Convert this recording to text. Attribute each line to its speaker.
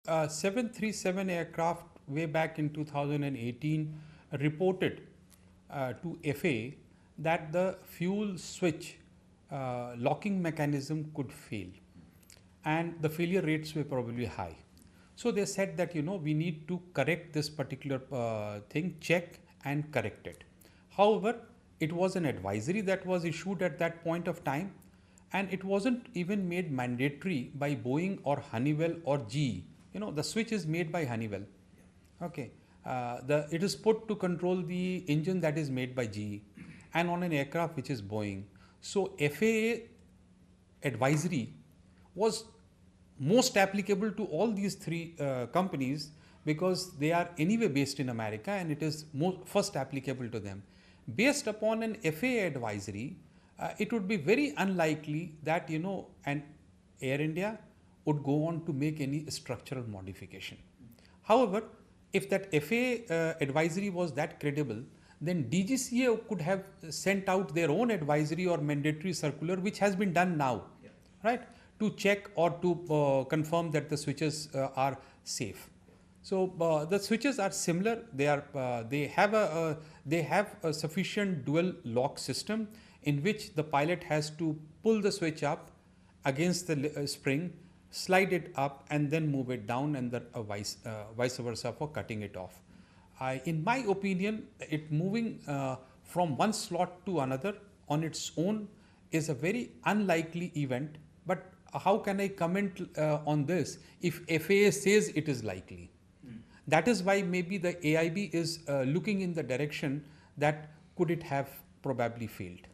Speaker 1: 737 aircraft way back in 2018 reported to FAA that the fuel switch locking mechanism could fail, and the failure rates were probably high. So they said that we need to correct this particular thing, check and correct it. However, it was an advisory that was issued at that point of time, and it wasn't even made mandatory by Boeing or Honeywell or GE. The switch is made by Honeywell. Okay, it is put to control the engine that is made by GE, and on an aircraft which is Boeing. So FAA advisory was most applicable to all these three companies, because they are anyway based in America, and it is first applicable to them. Based upon an FAA advisory, it would be very unlikely that an Air India would go on to make any structural modification. However, if that FAA advisory was that credible, then DGCA could have sent out their own advisory or mandatory circular, which has been done now, right, to check or to confirm that the switches are safe. So the switches are similar. They have a sufficient dual lock system in which the pilot has to pull the switch up against the spring, slide it up, and then move it down, and the vice versa for cutting it off. In my opinion, it moving from one slot to another on its own is a very unlikely event. But how can I comment on this if FAA says it is likely? That is why maybe the AIB is looking in the direction that could it have probably failed.